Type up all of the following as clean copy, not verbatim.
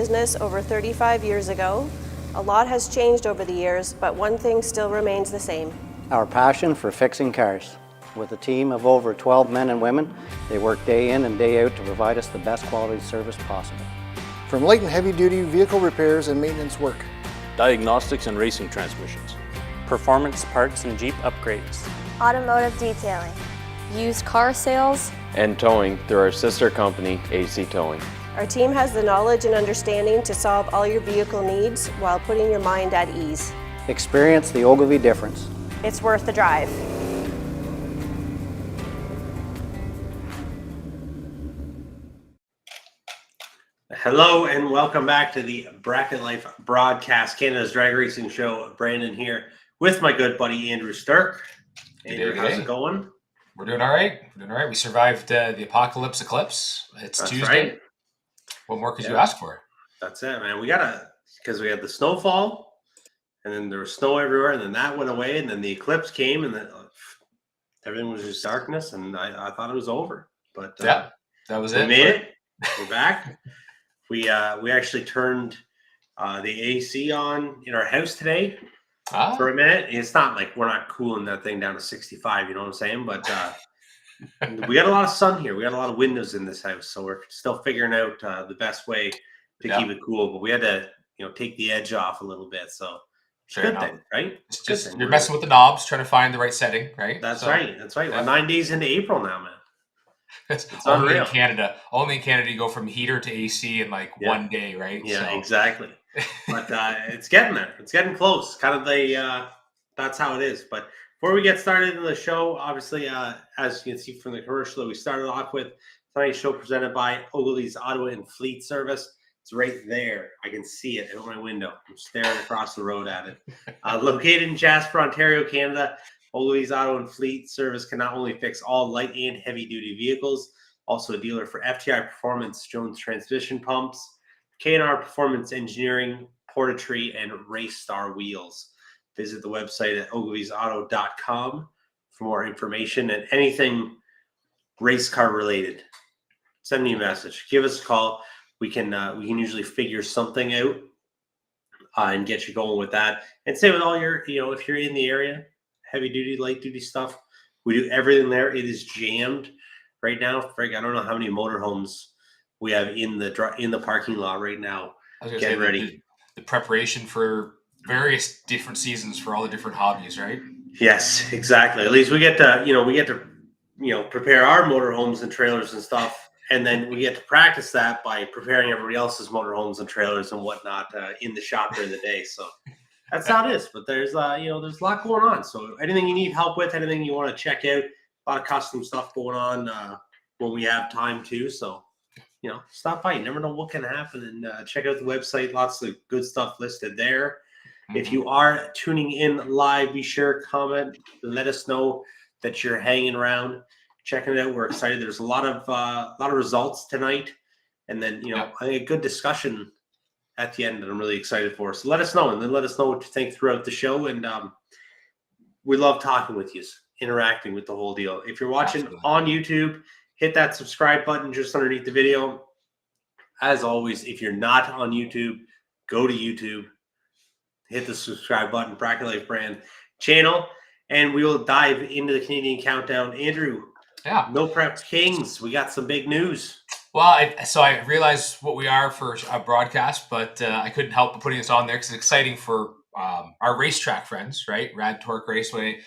business over 35 years ago. A lot has changed over the years, but one thing still remains the same. Our passion for fixing cars. With a team of over 12 men and women, they work day in and day out to provide us the best quality service possible. From light and heavy duty vehicle repairs and maintenance work, diagnostics and racing transmissions, performance parts and Jeep upgrades, automotive detailing, used car sales, and towing through our sister company, AC Towing. Our team has the knowledge and understanding to solve all your vehicle needs while putting your mind at ease. Experience the Ogilvy difference. It's worth the drive. Hello and welcome back to the Bracket Life Broadcast, Canada's drag racing show. Brandon here with my good buddy Andrew Stark. Andrew, how's it going? We're doing all right. We survived the apocalypse eclipse. It's That's Tuesday. Right. What more could you ask for? That's it, man. Because we had the snowfall, and then there was snow everywhere, and then that went away, and then the eclipse came, and then everything was just darkness, and I thought it was over. But yeah, that was it. We made it. We're back. We actually turned the AC on in our house today for a minute. It's not like we're not cooling that thing down to 65, you know what I'm saying? But we got a lot of sun here. We got a lot of windows in this house, so we're still figuring out the best way to keep it cool. But we had to, take the edge off a little bit. So it's a good thing, right? It's just you're messing with the knobs, trying to find the right setting, right? That's right. We're 9 days into April now, man. It's only in Canada. Only in Canada you go from heater to AC in like 1 day, right? Yeah, exactly. But it's getting there. It's getting close. Kind of that's how it is. But before we get started in the show, obviously, as you can see from the commercial that we started off with, tonight's show presented by Ogilvy's Auto and Fleet Service. It's right there. I can see it out my window. I'm staring across the road at it. Located in Jasper, Ontario, Canada, Ogilvy's Auto and Fleet Service can not only fix all light and heavy-duty vehicles, also a dealer for FTI Performance, Jones Transmission Pumps, K&R Performance Engineering, Portatree, and Race Star Wheels. Visit the website at ogilvysauto.com for more information and anything race car related. Send me a message. Give us a call. We can usually figure something out and get you going with that. And say with all your, if you're in the area, heavy duty, light duty stuff, we do everything there. It is jammed right now. Frank, I don't know how many motorhomes we have in the parking lot right now. Getting ready. The preparation for various different seasons for all the different hobbies, right? Yes, exactly. At least we get to prepare our motorhomes and trailers and stuff, and then we get to practice that by preparing everybody else's motorhomes and trailers and whatnot in the shop during the day. So that's how it is. But there's there's a lot going on. So anything you need help with, anything you want to check out, a lot of custom stuff going on when we have time too. So stop by. You never know what can happen, and check out the website. Lots of good stuff listed there. Mm-hmm. If you are tuning in live, be sure to comment. Let us know that you're hanging around, checking it out. We're excited. There's a lot of results tonight, and then I think a good discussion at the end that I'm really excited for. So let us know, and then let us know what you think throughout the show. And we love talking with you, interacting with the whole deal. If you're watching on YouTube, hit that subscribe button just underneath the video. As always, if you're not on YouTube, go to YouTube, hit the subscribe button, Bracket Life Brand channel, and we will dive into the Canadian Countdown. Andrew, No Prep Kings, we got some big news. Well, I realized what we are for a broadcast, but I couldn't help but putting this on there because it's exciting for our racetrack friends, right? Rad Torque Raceway,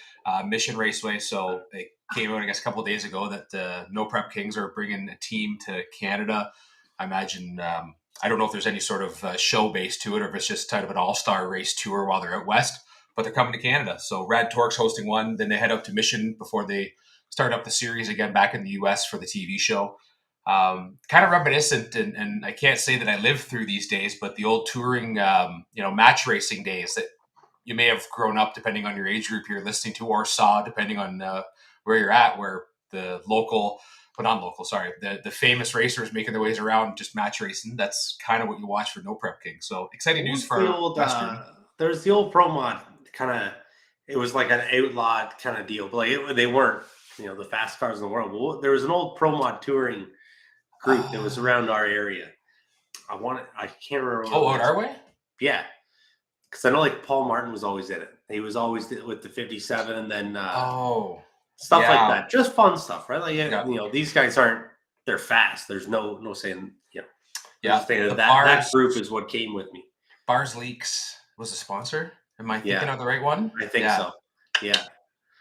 Mission Raceway. So they came out, I guess, a couple of days ago that No Prep Kings are bringing a team to Canada. I imagine, I don't know if there's any sort of show base to it or if it's just kind of an all-star race tour while they're out west, but they're coming to Canada. So Rad Torque's hosting one, then they head up to Mission before they start up the series again back in the US for the TV show. Kind of reminiscent, and I can't say that I lived through these days, but the old touring, match racing days that you may have grown up, depending on your age group you're listening to, or saw, depending on where you're at, where the the famous racers making their ways around just match racing. That's kind of what you watch for No Prep King. So exciting news for there's the old pro mod kind of. It was like an outlawed kind of deal, but they weren't the fast cars in the world. Well, there was an old pro mod touring group that was around our area. I can't remember. What Oh, it out was. our way? Yeah, because I know like Paul Martin was always in it. He was always with the 57, and then Oh, stuff like yeah. that. Just fun stuff, right? Like Yeah. these guys they're fast. There's no saying. I'm Yeah. just thinking The that group is what came with me. Bars Leaks was a sponsor. Am I thinking Yeah. of the right one? I think Yeah. so. Yeah.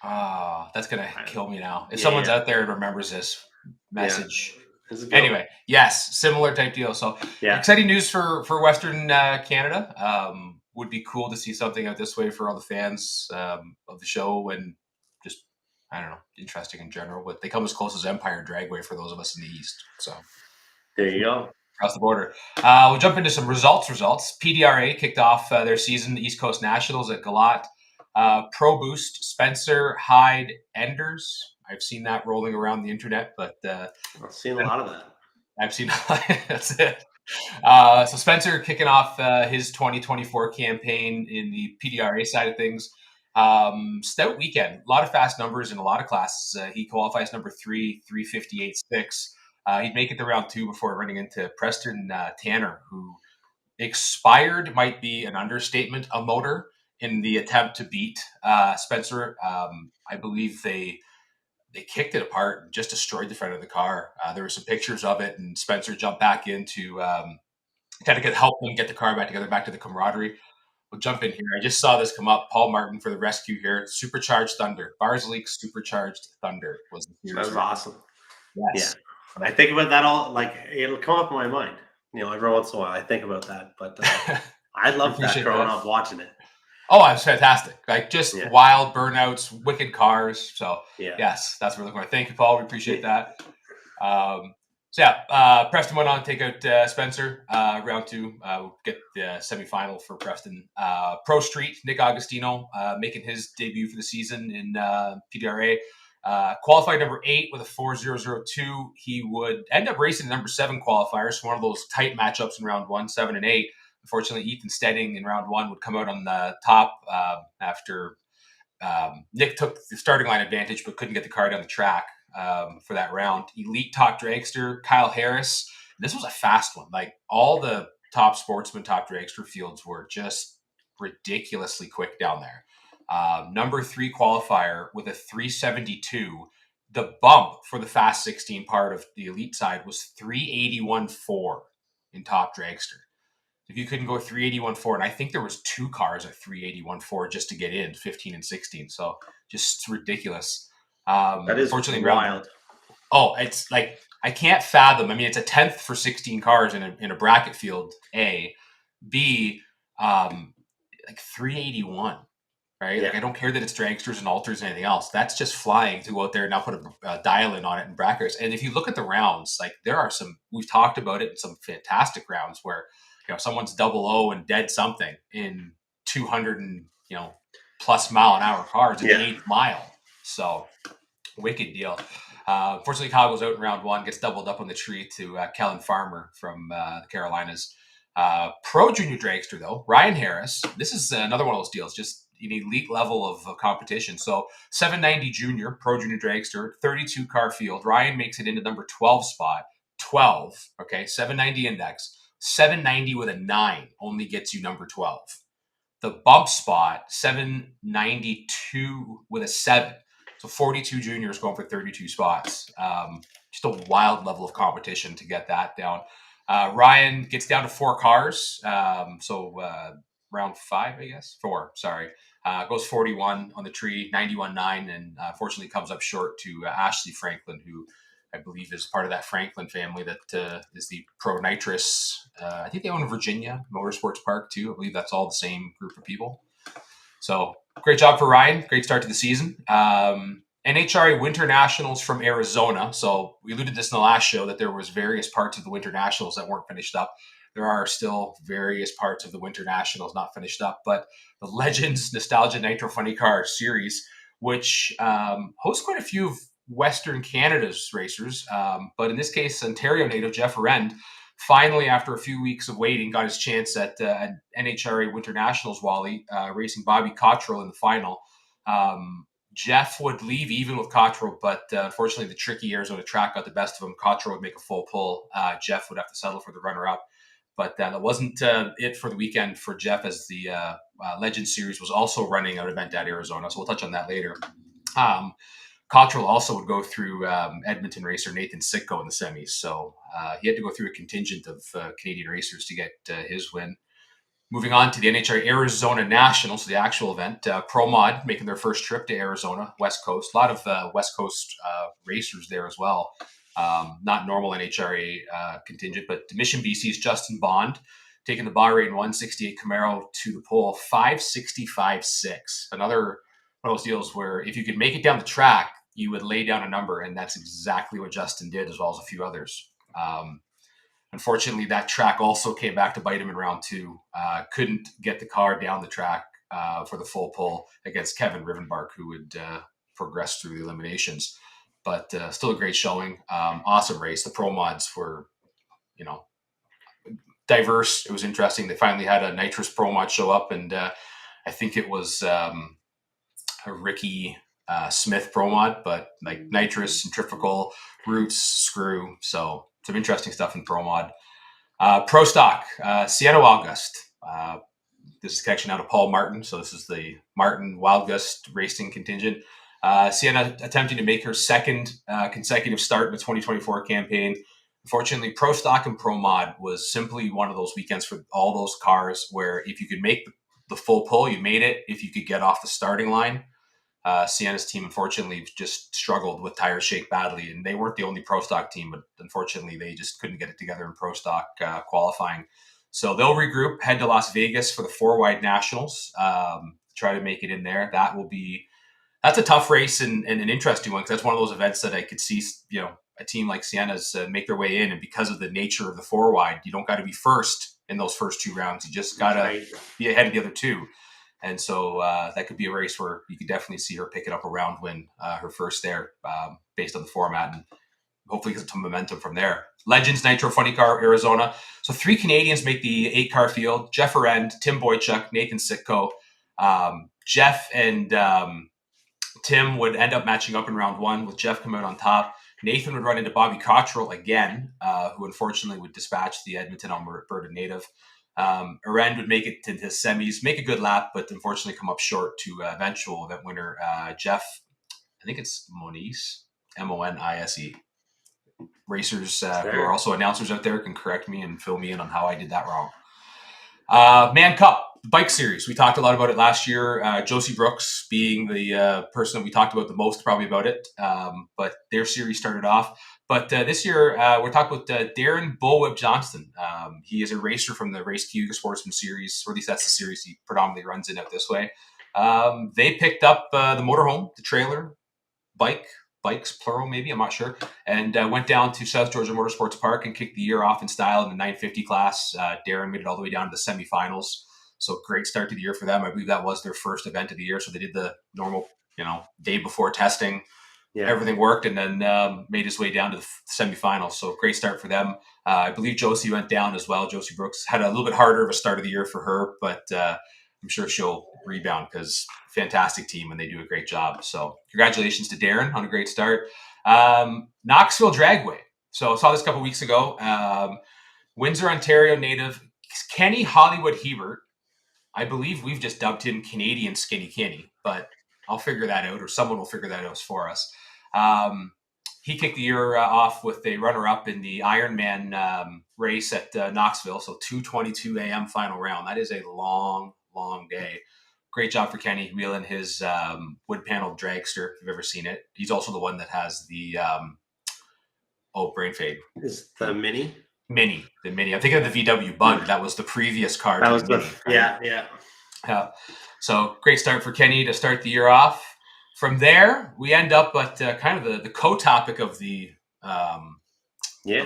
Ah, that's gonna kill me now. If Yeah, someone's yeah. out there and remembers this message. This is a good one. Anyway, yes, similar type deal. So Yeah. exciting news for Western Canada. Would be cool to see something out this way for all the fans of the show, and just I don't know, interesting in general. But they come as close as Empire Dragway for those of us in the East. So There you go. across the border. We'll jump into some results. PDRA kicked off their season, the East Coast Nationals at Galat. Pro Boost, Spencer, Hyde, Enders. I've seen that rolling around the internet, but I've seen a lot of that. I've seen that's it. So Spencer kicking off his 2024 campaign in the PDRA side of things. Stout weekend, a lot of fast numbers in a lot of classes. He qualifies number 3, 3:58.6. He'd make it to round 2 before running into Preston Tanner, who expired might be an understatement, a motor in the attempt to beat Spencer. I believe they kicked it apart and just destroyed the front of the car. There were some pictures of it, and Spencer jumped back in to kind of help them get the car back together, back to the camaraderie. We'll jump in here. I just saw this come up. Paul Martin for the rescue here. Supercharged Thunder. Bars Leaks Supercharged Thunder was the series. That was awesome. Yes. Yeah. I think about that it'll come up in my mind. Every once in a while I think about that. But I loved that growing up watching it. Oh, it was fantastic. Like just wild burnouts, wicked cars. So yes, that's what we're looking for. Thank you, Paul. We appreciate that. Preston went on to take out Spencer. Round 2, we'll get the semifinal for Preston. Pro Street, Nick Agostino making his debut for the season in PDRA. Qualified number 8 with a 4.002. He would end up racing the number 7 qualifiers. So one of those tight matchups in round 1, 7 and 8. Unfortunately, Ethan Stedding in round 1 would come out on the top after Nick took the starting line advantage but couldn't get the car down the track for that round. Elite top dragster, Kyle Harris. This was a fast one. Like all the top sportsman, top dragster fields were just ridiculously quick down there. Number 3 qualifier with a 372. The bump for the fast 16 part of the elite side was 381.4 in top dragster. If you couldn't go 381.4, and I think there was 2 cars at 381.4 just to get in 15 and 16. So just ridiculous. That is wild. It's like I can't fathom. I mean, it's a 10th for 16 cars in a bracket field. A, B, like 381. Right? Yeah. Like I don't care that it's dragsters and alters and anything else. That's just flying to go out there and now put a dial in on it and brackets. And if you look at the rounds, like there are some, we've talked about it in some fantastic rounds where someone's 00 and dead something in 200 and plus mile an hour cars in the 8th mile. So wicked deal. Unfortunately, Kyle goes out in round 1, gets doubled up on the tree to Kellen Farmer from the Carolinas. Pro junior dragster though, Ryan Harris. This is another one of those deals, just an elite level of competition. So 790 junior, pro junior dragster, 32 car field. Ryan makes it into number 12 spot. 12, okay, 790 index. 790 with a 9 only gets you number 12. The bump spot, 792 with a 7. So 42 juniors going for 32 spots. Just a wild level of competition to get that down. Ryan gets down to 4 cars. Round 5, I guess. 4, sorry. Goes 41 on the tree, 91.9, and unfortunately comes up short to Ashley Franklin, who I believe is part of that Franklin family that is the Pro Nitrous. I think they own Virginia Motorsports Park too. I believe that's all the same group of people. So great job for Ryan. Great start to the season. NHRA Winter Nationals from Arizona. So we alluded to this in the last show that there was various parts of the Winter Nationals that weren't finished up. There are still various parts of the Winter Nationals not finished up, but the Legends Nostalgia Nitro Funny Car Series, which hosts quite a few of Western Canada's racers, but in this case, Ontario native Jeff Arend finally, after a few weeks of waiting, got his chance at NHRA Winter Nationals, Wally, racing Bobby Cottrell in the final. Jeff would leave even with Cottrell, but unfortunately the tricky Arizona track got the best of him. Cottrell would make a full pull. Jeff would have to settle for the runner-up. But that wasn't it for the weekend for Jeff, as the Legend Series was also running an event at Arizona. So we'll touch on that later. Cottrell also would go through Edmonton racer Nathan Sitko in the semis. So he had to go through a contingent of Canadian racers to get his win. Moving on to the NHRA Arizona Nationals, the actual event. Pro Mod making their first trip to Arizona, West Coast. A lot of West Coast racers there as well. Not normal NHRA contingent, but Mission BC's Justin Bond taking the Bahrain 168 Camaro to the pole, 565.6. Another one of those deals where if you could make it down the track, you would lay down a number, and that's exactly what Justin did, as well as a few others. Unfortunately, that track also came back to bite him in round two. Couldn't get the car down the track for the full pull against Kevin Rivenbark, who would progress through the eliminations. But still a great showing. Awesome race. The Pro Mods were, diverse. It was interesting. They finally had a nitrous Pro Mod show up, and I think it was a Ricky Smith Pro Mod, but like nitrous, centrifugal, roots, screw. So some interesting stuff in Pro Mod. Pro Stock, Sienna Wildgust. This is connection out of Paul Martin. So this is the Martin Wildgust racing contingent. Sienna attempting to make her second consecutive start in the 2024 campaign. Unfortunately, Pro Stock and Pro Mod was simply one of those weekends for all those cars where if you could make the full pull, you made it. If you could get off the starting line, Sienna's team, unfortunately, just struggled with tire shake badly. And they weren't the only Pro Stock team, but unfortunately, they just couldn't get it together in Pro Stock qualifying. So they'll regroup, head to Las Vegas for the 4-wide Nationals, try to make it in there. That's a tough race and an interesting one, because that's one of those events that I could see, a team like Sienna's make their way in. And because of the nature of the 4-wide, you don't got to be first in those first two rounds. You just got to be ahead of the other two. And so that could be a race where you could definitely see her picking up a round win, her first there, based on the format, and hopefully get some momentum from there. Legends Nitro Funny Car, Arizona. So 3 Canadians make the 8-car field: Jeff Arend, Tim Boychuk, Nathan Sitko. Jeff and Tim would end up matching up in round 1, with Jeff coming out on top. Nathan would run into Bobby Cottrell again, who unfortunately would dispatch the Edmonton, Alberta native. Arend would make it to the semis, make a good lap, but unfortunately come up short to eventual event winner Jeff. I think it's Monise, Monise. Racers who are also announcers out there can correct me and fill me in on how I did that wrong. Man Cup, bike series. We talked a lot about it last year. Josie Brooks being the person that we talked about the most probably about it. But their series started off. But this year, we're talking about Darren Bullwhip Johnston. He is a racer from the Race Cayuga Sportsman Series, or at least that's the series he predominantly runs in out this way. They picked up the motorhome, the trailer, bikes, plural maybe, I'm not sure, and went down to South Georgia Motorsports Park and kicked the year off in style in the 950 class. Darren made it all the way down to the semifinals. So great start to the year for them. I believe that was their first event of the year. So they did the normal, day before testing. Yeah. Everything worked, and then made his way down to the semifinals. So great start for them. I believe Josie went down as well. Josie Brooks had a little bit harder of a start of the year for her, but I'm sure she'll rebound, because fantastic team and they do a great job. So congratulations to Darren on a great start. Knoxville Dragway. So I saw this a couple weeks ago. Windsor, Ontario native Kenny Hollywood Hebert. I believe we've just dubbed him Canadian Skinny Kenny, but I'll figure that out, or someone will figure that out for us. He kicked the year off with a runner-up in the Ironman race at Knoxville, so 2:22 a.m. final round. That is a long day. Great job for Kenny wheeling his wood-paneled dragster, if you've ever seen it. He's also the one that has the brain fade. Is the Mini? The Mini. I'm thinking of the VW Bug. That was the previous car. That was the Mini, right? Yeah. So great start for Kenny to start the year off. From there, we end up at kind of the co-topic of the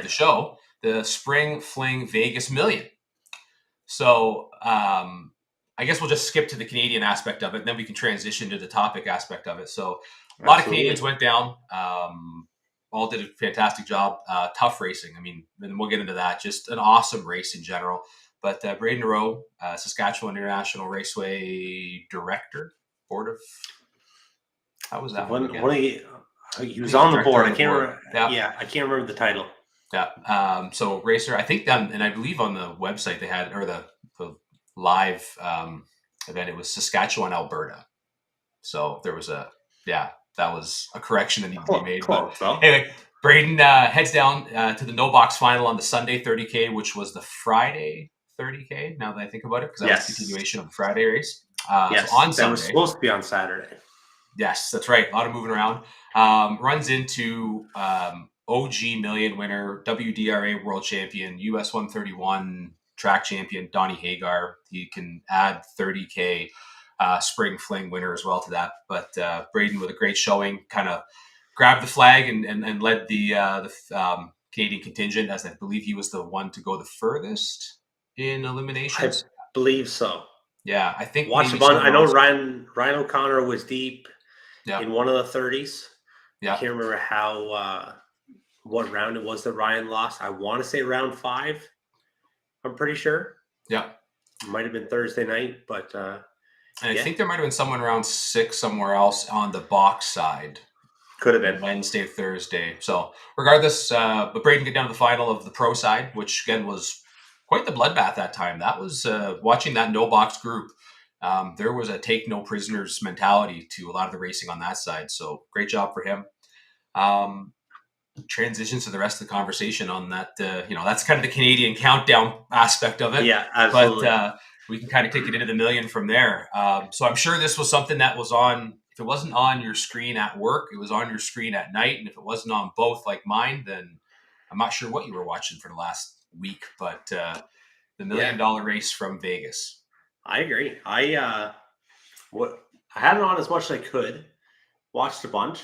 show, the Spring Fling Vegas Million. So I guess we'll just skip to the Canadian aspect of it, and then we can transition to the topic aspect of it. So a lot of Canadians went down. All did a fantastic job. Tough racing. I mean, and we'll get into that. Just an awesome race in general. But Braden Rowe, Saskatchewan International Raceway Director, Board of... How was that one again? He was on the board. I can't remember. Yeah, I can't remember the title. Yeah. So Racer, I think and I believe on the website they had, or the live event, it was Saskatchewan, Alberta. So there was that was a correction that needed to be made. Close, But though. anyway, Braden heads down to the no box final on the Sunday 30K, which was the Friday 30K. Now that I think about it, because that was Yes. a continuation of the Friday race. Yes, so on that Sunday, was supposed to be on Saturday. Yes, that's right. A lot of moving around. Runs into OG Million winner, WDRA world champion, US 131 track champion, Donnie Hagar. He can add 30K Spring Fling winner as well to that. But Braden with a great showing, kind of grabbed the flag and led the Canadian contingent, as I believe he was the one to go the furthest in I eliminations. believe so. Yeah, I think Watch maybe a bunch. I know someone Ryan O'Connor was deep Yeah. in one of the 30s. I Yeah. can't remember what round it was that Ryan lost. I want to say round 5. I'm pretty sure. Yeah. It might have been Thursday night, but And I think there might have been someone around 6 somewhere else on the box side. could have been. Wednesday, Thursday. So regardless, but Braden get down to the final of the pro side, which again was quite the bloodbath that time. That was watching that no box group. There was a take no prisoners mentality to a lot of the racing on that side. So great job for him. Transitions to the rest of the conversation on that. That's kind of the Canadian countdown aspect of it. Yeah, absolutely. But we can kind of kick it into the million from there. So I'm sure this was something that was on. If it wasn't on your screen at work, it was on your screen at night. And if it wasn't on both like mine, then I'm not sure what you were watching for the last week. But the $1 million race from Vegas. I agree. I had it on as much as I could. Watched a bunch.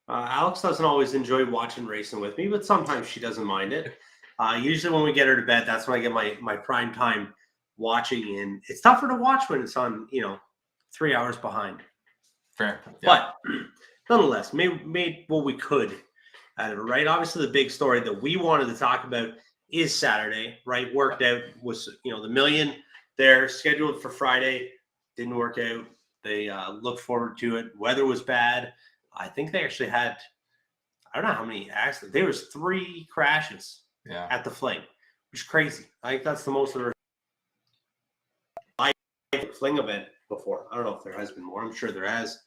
Alex doesn't always enjoy watching racing with me, but sometimes she doesn't mind it. Usually when we get her to bed, that's when I get my prime time watching. And it's tougher to watch when it's on, 3 hours behind. Fair. Yeah. But nonetheless, made what we could out of it, right? Obviously, the big story that we wanted to talk about is Saturday, right? Worked out, was, the million there, scheduled for Friday. Didn't work out. They looked forward to it. Weather was bad. I think they actually had, I don't know how many accidents. There was 3 crashes at the Fling, which is crazy. I think that's the most of the Fling event before. I don't know if there has been more. I'm sure there has.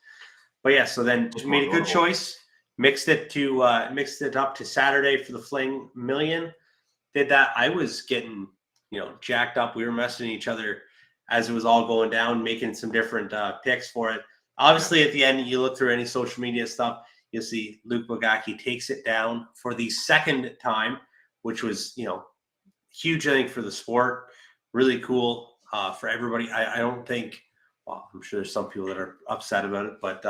But yeah, so then just made a good choice. Mixed it up to Saturday for the Fling Million. Did that. I was getting, jacked up. We were messaging each other as it was all going down, making some different picks for it. Obviously, at the end, you look through any social media stuff, you'll see Luke Bogacki takes it down for the second time, which was, huge, I think, for the sport. Really cool for everybody. I don't think, well, I'm sure there's some people that are upset about it, but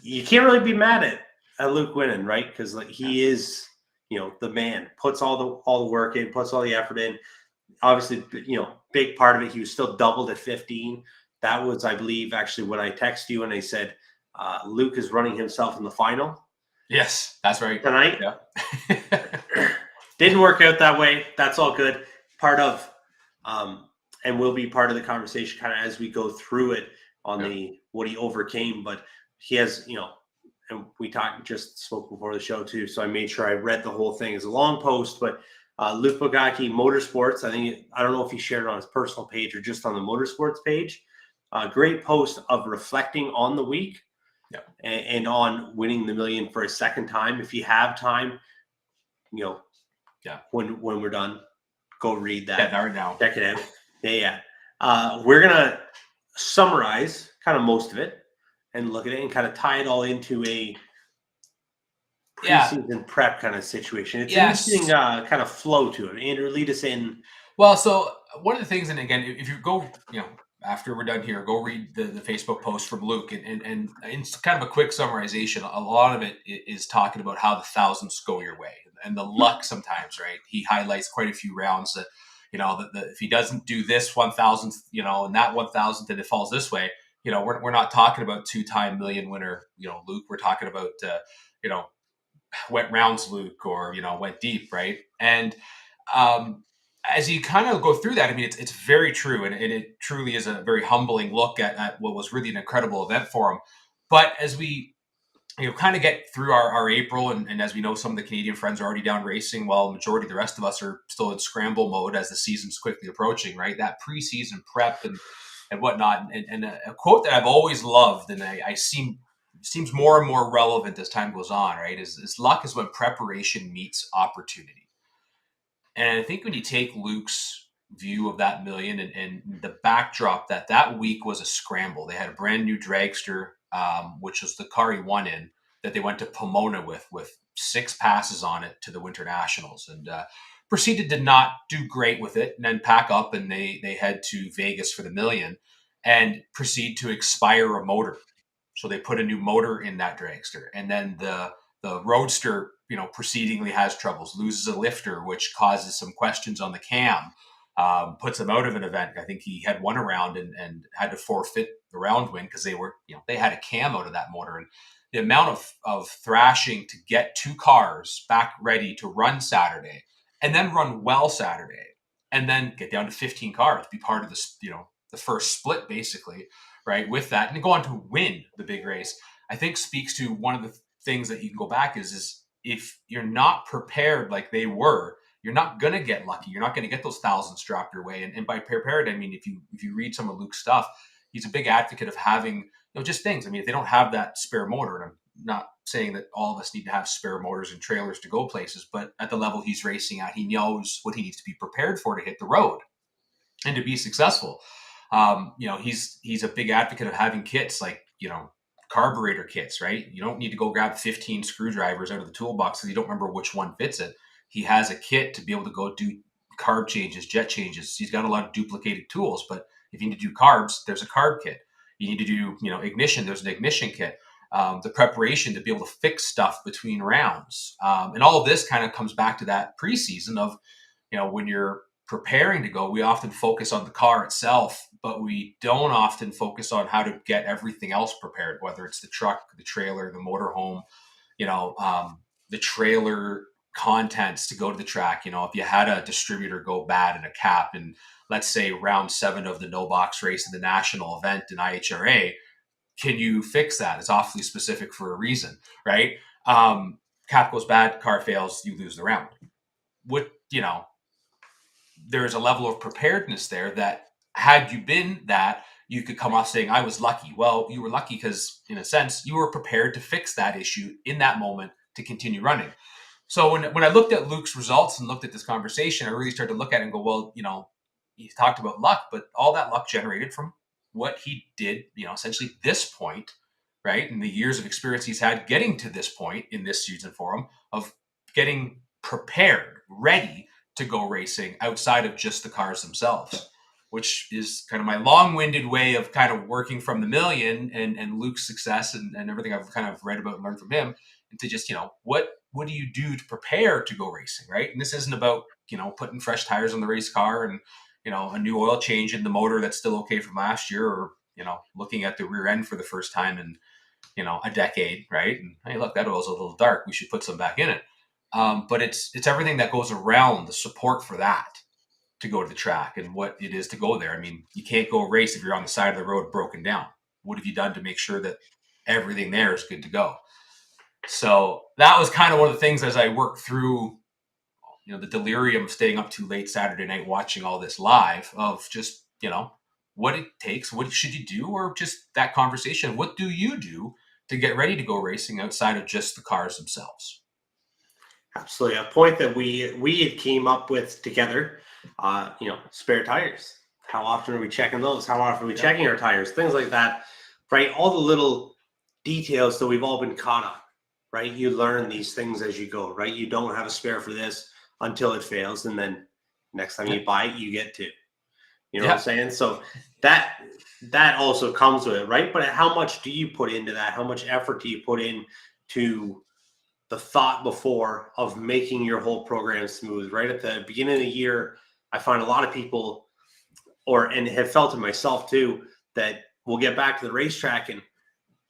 you can't really be mad at Luke winning, right? Because he is, the man, puts all the work in, puts all the effort in. Obviously, big part of it, he was still doubled at 15. That was, I believe, actually when I texted you and I said, Luke is running himself in the final. Yes, that's right. Tonight. Yeah. Didn't work out that way. That's all good. Part of, and will be part of the conversation kind of as we go through it on what he overcame. But he has, and we spoke before the show too. So I made sure I read the whole thing. It's a long post, but Luke Bogacki, Motorsports. I don't know if he shared it on his personal page or just on the Motorsports page. Great post of reflecting on the week and on winning the million for a second time. If you have time, when we're done, go read that. Yeah, right now. Check it out. Yeah. We're going to summarize kind of most of it and look at it and kind of tie it all into a preseason prep kind of situation. It's an interesting kind of flow to it. Andrew, lead us in. Well, so one of the things, and again, if you go, after we're done here, go read the Facebook post from Luke, and it's kind of a quick summarization. A lot of it is talking about how the thousands go your way and the luck sometimes, right? He highlights quite a few rounds that, if he doesn't do this 1,000th, and that 1,000th, and it falls this way, we're not talking about 2-time million winner, Luke. We're talking about, went rounds Luke, or, went deep, right? And as you kind of go through that, I mean, it's very true. And it truly is a very humbling look at what was really an incredible event for him. But as we kind of get through our April, and as we know, some of the Canadian friends are already down racing, while majority of the rest of us are still in scramble mode as the season's quickly approaching, right? That preseason prep and whatnot. And a quote that I've always loved, and I seems more and more relevant as time goes on, right? Is luck is when preparation meets opportunity. And I think when you take Luke's view of that million and the backdrop that week was a scramble. They had a brand new dragster, which was the car he won in, that they went to Pomona with 6 passes on it to the Winter Nationals, and proceeded to not do great with it, and then pack up and they head to Vegas for the million and proceed to expire a motor. So they put a new motor in that dragster, and then the roadster, proceedingly has troubles, loses a lifter, which causes some questions on the cam, puts him out of an event. I think he had one around and had to forfeit the round win because they had a cam out of that motor. And the amount of thrashing to get 2 cars back ready to run Saturday and then run well Saturday and then get down to 15 cars, be part of this, the first split basically, right, with that, and go on to win the big race, I think speaks to one of the things that you can go back is if you're not prepared like they were, you're not going to get lucky. You're not going to get those thousands dropped your way. And by prepared, I mean, if you read some of Luke's stuff, he's a big advocate of having, just things. I mean, if they don't have that spare motor, and I'm not saying that all of us need to have spare motors and trailers to go places, but at the level he's racing at, he knows what he needs to be prepared for to hit the road and to be successful. He's a big advocate of having kits like, carburetor kits, right? You don't need to go grab 15 screwdrivers out of the toolbox because you don't remember which one fits it. He has a kit to be able to go do carb changes, jet changes. He's got a lot of duplicated tools, but if you need to do carbs, there's a carb kit. You need to do, ignition, there's an ignition kit. The preparation to be able to fix stuff between rounds. And all of this kind of comes back to that preseason of, when you're preparing to go, we often focus on the car itself, but we don't often focus on how to get everything else prepared, whether it's the truck, the trailer, the motorhome, the trailer contents to go to the track. If you had a distributor go bad in a cap in, let's say, round 7 of the no box race in the national event in IHRA, can you fix that? It's awfully specific for a reason, right? Cap goes bad, car fails, you lose the round. There's a level of preparedness there that had you been that, you could come off saying, I was lucky. Well, you were lucky because, in a sense, you were prepared to fix that issue in that moment to continue running. So when I looked at Luke's results and looked at this conversation, I really started to look at it and go, well, he talked about luck, but all that luck generated from what he did, essentially this point, right? And the years of experience he's had getting to this point in this season for him of getting prepared, ready to go racing outside of just the cars themselves, which is kind of my long-winded way of kind of working from the million and Luke's success and everything I've kind of read about and learned from him into just, what do you do to prepare to go racing, right? And this isn't about, putting fresh tires on the race car and, a new oil change in the motor that's still okay from last year, or, looking at the rear end for the first time in, a decade, right? And hey, look, that oil's a little dark. We should put some back in it. But it's everything that goes around the support for that to go to the track and what it is to go there. I mean, you can't go race if you're on the side of the road broken down. What have you done to make sure that everything there is good to go? So that was kind of one of the things as I worked through, the delirium of staying up too late Saturday night watching all this live of just, what it takes, what should you do, or just that conversation. What do you do to get ready to go racing outside of just the cars themselves? Absolutely. A point that we had came up with together, spare tires. How often are we checking those? How often are we checking our tires? Things like that, right? All the little details that we've all been caught on, right? You learn these things as you go, right? You don't have a spare for this until it fails. And then next time you buy it, you get two. You know what I'm saying? So that also comes with it, right? But how much do you put into that? How much effort do you put in to the thought before of making your whole program smooth? Right at the beginning of the year, I find a lot of people, and have felt it myself too, that we'll get back to the racetrack and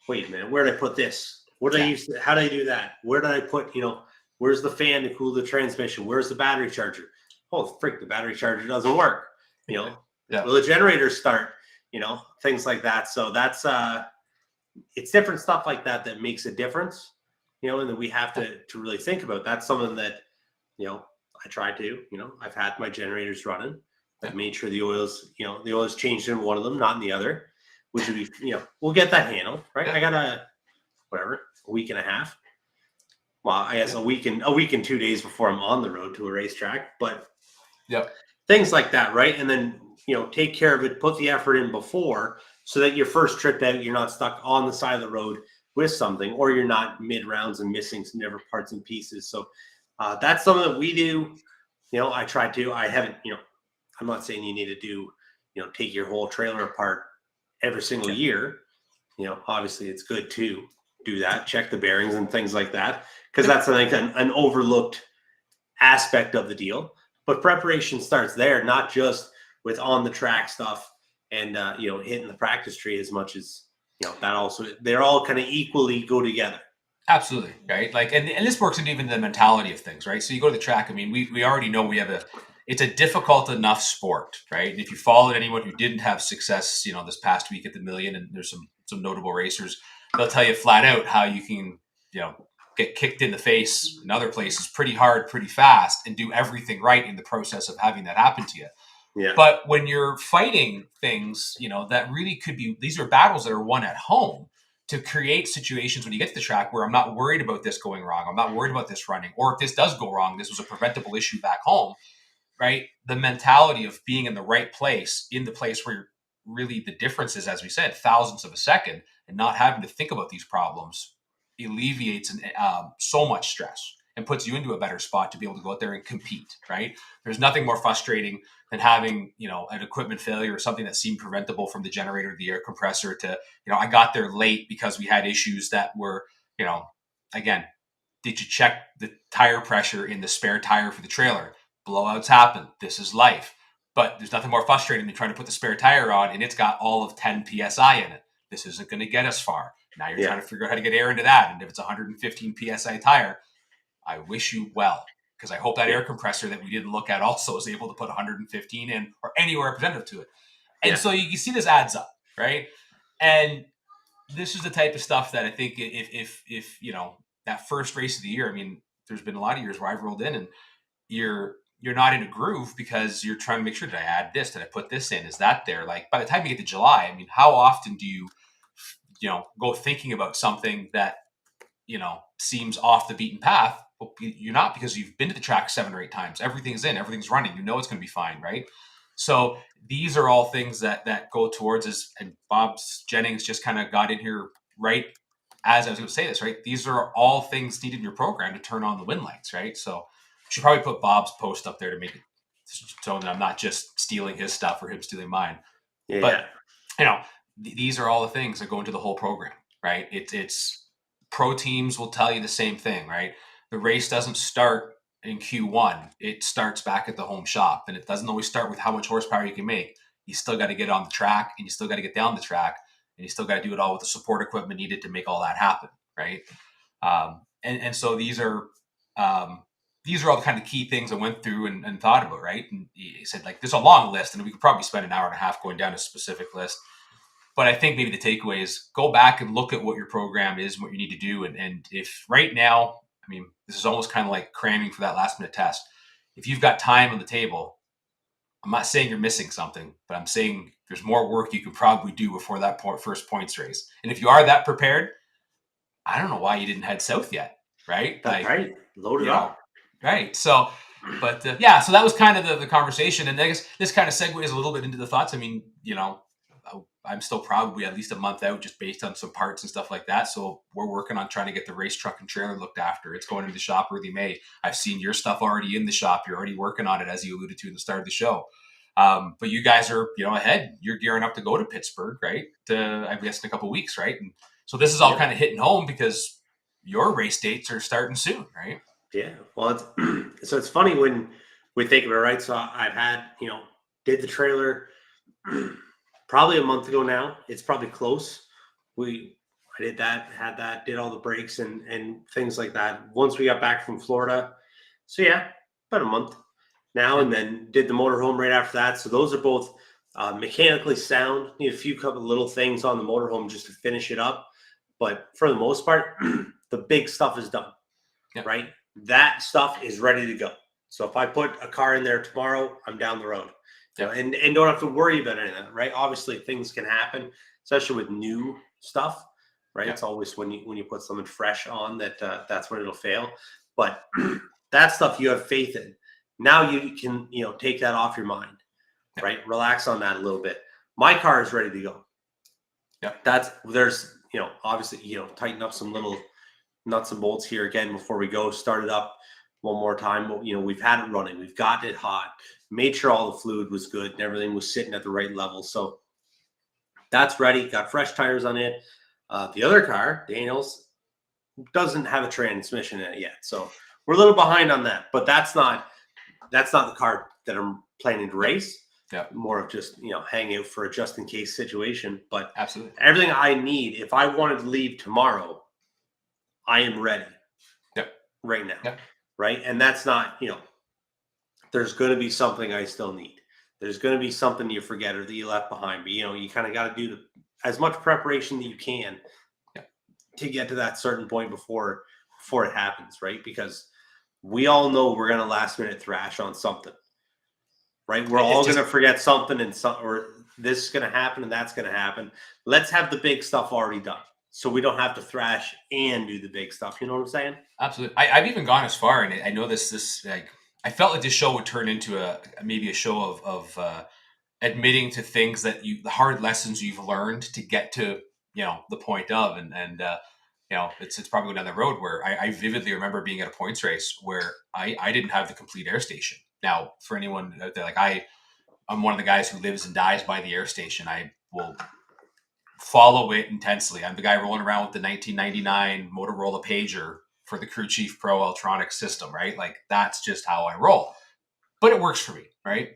wait a minute, where did I put this? What did I use? How did I do that? Where did I put, where's the fan to cool the transmission? Where's the battery charger? Oh, freak, the battery charger doesn't work. Will the generator start? Things like that. So that's it's different stuff like that that makes a difference, and then we have to really think about. That's something that, I try to, I've had my generators running. I've made sure the oil's changed in one of them, not in the other, which would be, we'll get that handled, right? I got a week and a half. Well, I guess a week and 2 days before I'm on the road to a racetrack, but things like that, right? And then, take care of it, put the effort in before, so that your first trip out, you're not stuck on the side of the road with something, or you're not mid rounds and missing some different parts and pieces. So that's something that we do. I try to. I haven't. I'm not saying you need to do. Take your whole trailer apart every single year. Obviously, it's good to do that. Check the bearings and things like that, because that's like an overlooked aspect of the deal. But preparation starts there, not just with on the track stuff and hitting the practice tree as much as that. Also, they're all kind of equally go together. Absolutely, right? Like, and this works into even the mentality of things, right? So you go to the track. I mean, we already know it's a difficult enough sport, right? And if you followed anyone who didn't have success, this past week at the Million, and there's some notable racers, they'll tell you flat out how you can, get kicked in the face in other places pretty hard, pretty fast, and do everything right in the process of having that happen to you. Yeah. But when you're fighting things, that really could be, these are battles that are won at home to create situations when you get to the track where I'm not worried about this going wrong. I'm not worried about this running. Or if this does go wrong, this was a preventable issue back home, right? The mentality of being in the right place, in the place where you're really the difference is, as we said, thousandths of a second, and not having to think about these problems alleviates so much stress and puts you into a better spot to be able to go out there and compete, right? There's nothing more frustrating than having, an equipment failure or something that seemed preventable from the generator, the air compressor to, I got there late because we had issues that were, again, did you check the tire pressure in the spare tire for the trailer? Blowouts happen. This is life. But there's nothing more frustrating than trying to put the spare tire on and it's got all of 10 PSI in it. This isn't going to get us far. Now you're trying to figure out how to get air into that. And if it's a 115 PSI tire, I wish you well, because I hope that air compressor that we didn't look at also is able to put 115 in or anywhere representative to it. And so you see this adds up, right? And this is the type of stuff that I think if that first race of the year, I mean, there's been a lot of years where I've rolled in and you're not in a groove because you're trying to make sure, did I add this? Did I put this in? Is that there? Like by the time you get to July, I mean, how often do you go thinking about something that, seems off the beaten path? Well, you're not, because you've been to the track 7 or 8 times. Everything's in, everything's running. It's going to be fine, right? So these are all things that go towards us. And Bob Jennings just kind of got in here right as I was going to say this, right? These are all things needed in your program to turn on the win lights, right? So I should probably put Bob's post up there to make it so that I'm not just stealing his stuff or him stealing mine. Yeah. But these are all the things that go into the whole program, right? It's pro teams will tell you the same thing, right? The race doesn't start in Q1. It starts back at the home shop, and it doesn't always start with how much horsepower you can make. You still got to get on the track, and you still got to get down the track, and you still got to do it all with the support equipment needed to make all that happen, right? And so these are all the kind of key things I went through and thought about, right? And he said, like, there's a long list, and we could probably spend an hour and a half going down a specific list. But I think maybe the takeaway is go back and look at what your program is and what you need to do. And if right now, I mean, this is almost kind of like cramming for that last minute test. If you've got time on the table, I'm not saying you're missing something, but I'm saying there's more work you could probably do before that first points race. And if you are that prepared, I don't know why you didn't head south yet, right? That's right. Load it up. Right. So, but so that was kind of the conversation. And I guess this kind of segues a little bit into the thoughts. I mean, I'm still probably at least a month out just based on some parts and stuff like that. So we're working on trying to get the race truck and trailer looked after. It's going into the shop early May. I've seen your stuff already in the shop. You're already working on it, as you alluded to in the start of the show. But you guys are, ahead. You're gearing up to go to Pittsburgh, right? I guess in a couple of weeks, right? And so this is all kind of hitting home because your race dates are starting soon, right? Yeah. Well, it's funny when we think of it, right? So I've had, did the trailer probably a month ago now. It's probably close. I did that, had that, did all the brakes and things like that once we got back from Florida. So yeah, about a month now, and then did the motorhome right after that. So those are both mechanically sound. Need a couple little things on the motorhome just to finish it up. But for the most part, the big stuff is done, right? That stuff is ready to go. So if I put a car in there tomorrow, I'm down the road. And don't have to worry about anything, right? Obviously, things can happen, especially with new stuff, right? It's always when you put something fresh on that that's when it'll fail. But that stuff you have faith in. Now you can take that off your mind, right? Relax on that a little bit. My car is ready to go. There's obviously tighten up some little nuts and bolts here again before we go. Start it up one more time. We've had it running. We've got it hot. Made sure all the fluid was good and everything was sitting at the right level. So that's ready. Got fresh tires on it. The other car, Daniel's, doesn't have a transmission in it yet. So we're a little behind on that. But that's not the car that I'm planning to race. More of just hang out for a just in case situation. But absolutely everything I need, if I wanted to leave tomorrow, I am ready. Right now. Right. And that's not, there's going to be something I still need. There's going to be something you forget or that you left behind. But you kind of got to do as much preparation that you can to get to that certain point before it happens, right? Because we all know we're going to last minute thrash on something, right? We're all going to forget something or this is going to happen and that's going to happen. Let's have the big stuff already done, so we don't have to thrash and do the big stuff. You know what I'm saying? Absolutely. I've even gone as far, and I know this like I felt like this show would turn into maybe a show of admitting to things that the hard lessons you've learned to get to the point of, and it's probably going down the road where I vividly remember being at a points race where I didn't have the complete air station. Now, for anyone out there, like I'm one of the guys who lives and dies by the air station. I will follow it intensely. I'm the guy rolling around with the 1999 Motorola pager for the Crew Chief Pro Ultronic system, right? Like that's just how I roll. But it works for me, right?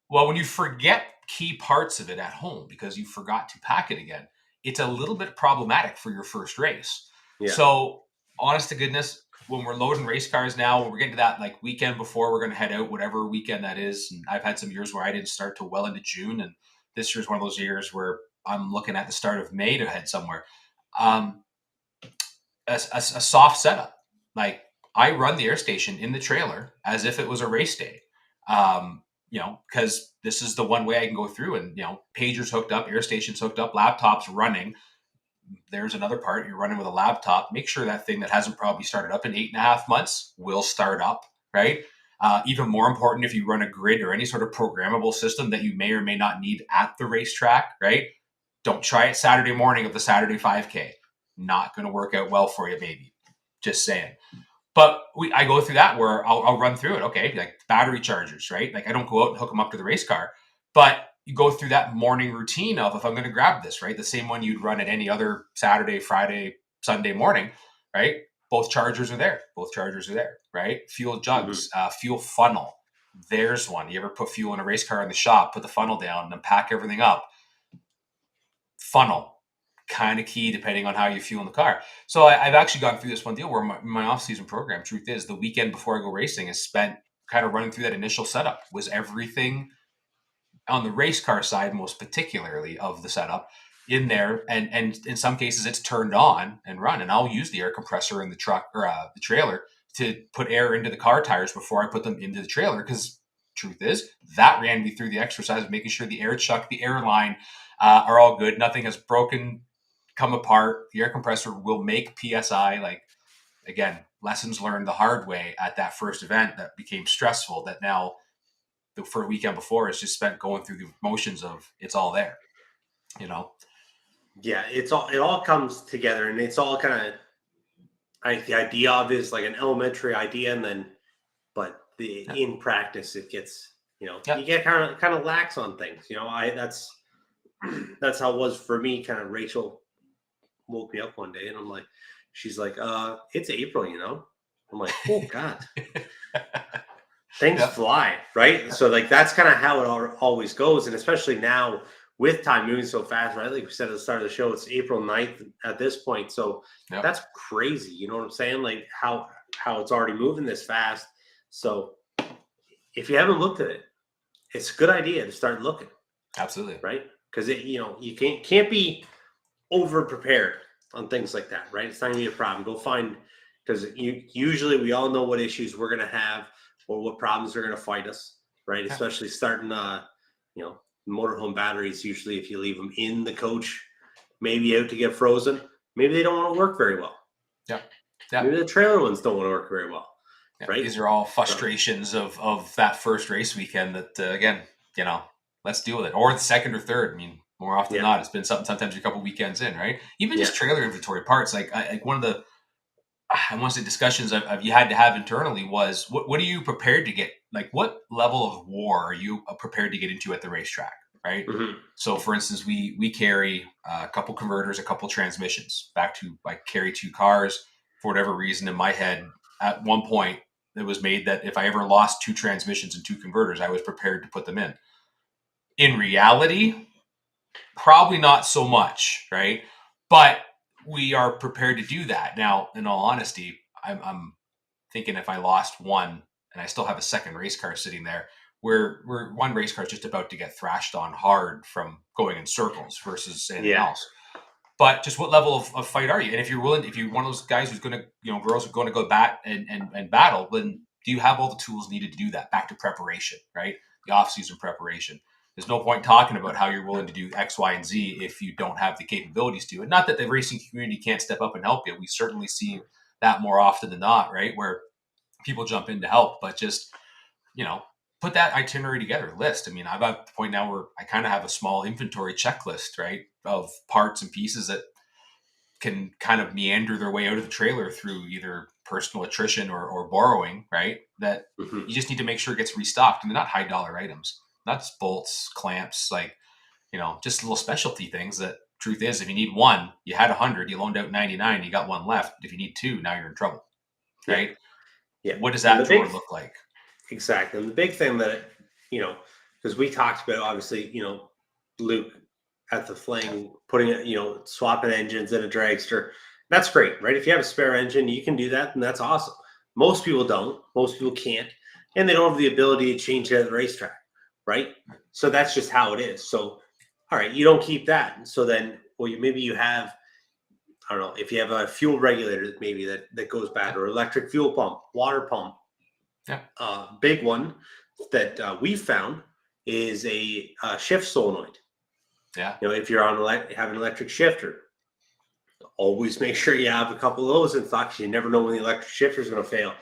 Well, when you forget key parts of it at home because you forgot to pack it again, it's a little bit problematic for your first race. So honest to goodness, when we're loading race cars now, when we're getting to that like weekend before we're going to head out, whatever weekend that is. And I've had some years where I didn't start till well into June. And this year's one of those years where I'm looking at the start of May to head somewhere. A soft setup. Like I run the air station in the trailer as if it was a race day. Because this is the one way I can go through and, pagers hooked up, air stations hooked up, laptops running. There's another part. You're running with a laptop. Make sure that thing that hasn't probably started up in 8.5 months will start up, right? Even more important, if you run a grid or any sort of programmable system that you may or may not need at the racetrack, right? Don't try it Saturday morning of the Saturday 5K. Not going to work out well for you, maybe. Just saying. But I go through that where I'll run through it. Okay, like battery chargers, right? Like I don't go out and hook them up to the race car, but you go through that morning routine of if I'm going to grab this, right? The same one you'd run at any other Saturday, Friday, Sunday morning, right? Both chargers are there. Right? Fuel jugs, fuel funnel. There's one. You ever put fuel in a race car in the shop, put the funnel down, and then pack everything up? Funnel. Kind of key depending on how you fuel in the car. So I've actually gone through this one deal where my off-season program, truth is, the weekend before I go racing is spent kind of running through that initial setup. Was everything on the race car side, most particularly of the setup, in there? And in some cases it's turned on and run. And I'll use the air compressor in the truck or the trailer to put air into the car tires before I put them into the trailer. Because truth is, that ran me through the exercise of making sure the air chuck, the air line are all good. Nothing has broken, come apart. The air compressor will make PSI. Like, again, lessons learned the hard way at that first event that became stressful, that now the for a weekend before is just spent going through the motions of it's all there, Yeah, it all comes together, and it's all kind of the idea of is like an elementary idea, and then in practice it gets you get kind of lax on things. That's how it was for me. Kind of Rachel woke me up one day and she's like, it's April, I'm like, oh God, things fly, right? So like, that's kind of how it always goes. And especially now with time moving so fast, right? Like we said at the start of the show, it's April 9th at this point. So that's crazy. You know what I'm saying? Like how it's already moving this fast. So if you haven't looked at it, it's a good idea to start looking. Absolutely. Right. Cause you can't be over prepared. on things like that, right? It's not gonna be a problem. Go find, because usually we all know what issues we're gonna have or what problems are gonna fight us, right? Yeah. Especially starting, motorhome batteries. Usually, if you leave them in the coach, maybe out to get frozen, maybe they don't want to work very well. Yeah. Yeah. Maybe the trailer ones don't want to work very well, Yeah, right? these are all frustrations of that first race weekend that, again, let's deal with it. Or the second or third. I mean, more often than not, it's been something sometimes a couple weekends in, right? Even just trailer inventory parts. Like one of the, I want to say discussions you had to have internally was, what are you prepared to get? Like, what level of war are you prepared to get into at the racetrack, right? Mm-hmm. So, for instance, we carry a couple converters, a couple transmissions. I carry 2 cars. For whatever reason, in my head, at one point, it was made that if I ever lost 2 transmissions and 2 converters, I was prepared to put them in. In reality, probably not so much, right? But we are prepared to do that. Now, in all honesty, I'm thinking if I lost one and I still have a second race car sitting there, where one race car is just about to get thrashed on hard from going in circles versus anything else. But just what level of fight are you? And if you're willing, if you're one of those guys who's going to, girls are going to go bat and battle, then do you have all the tools needed to do that? Back to preparation, right? The off-season preparation. There's no point talking about how you're willing to do X, Y, and Z if you don't have the capabilities to. And not that the racing community can't step up and help you. We certainly see that more often than not, right? Where people jump in to help, but just, put that itinerary together, list. I mean, I'm at the point now where I kind of have a small inventory checklist, right, of parts and pieces that can kind of meander their way out of the trailer through either personal attrition or borrowing, right? That you just need to make sure it gets restocked. And they're not high dollar items, not just bolts, clamps, like, just little specialty things that truth is, if you need one, you had 100, you loaned out 99, you got one left. But if you need 2, now you're in trouble, right? Yeah. What does that drawer look like? Exactly. And the big thing that, because we talked about, obviously, Luke at the Fling, putting it, swapping engines in a dragster. That's great, right? If you have a spare engine, you can do that, and that's awesome. Most people don't. Most people can't. And they don't have the ability to change it at the racetrack, right? So that's just how it is. So, all right, you don't keep that. So then, maybe you have, I don't know, if you have a fuel regulator maybe that goes bad, or electric fuel pump, water pump. Yeah. Big one that we found is a shift solenoid. Yeah. If you're have an electric shifter, always make sure you have a couple of those in stock. You never know when the electric shifter is going to fail.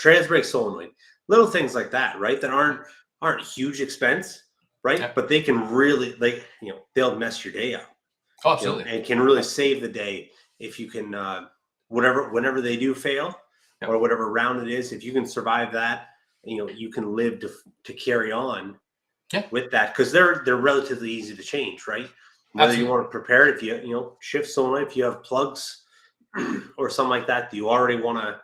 Trans brake solenoid, little things like that, right? That aren't huge expense, right? Yeah. But they can really, they'll mess your day up. Oh, absolutely. And can really save the day if you can, whenever they do fail, or whatever round it is, if you can survive that, you can live to carry on with that, because they're relatively easy to change, right? Whether you want to prepare it, if you shift solenoid, if you have plugs or something like that you already want to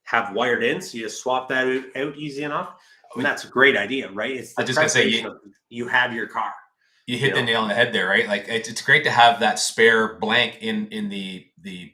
have wired in, so you just swap that out easy enough. And that's a great idea, right? It's the preparation of you have your car. You hit the nail on the head there, right? Like it's great to have that spare blank in the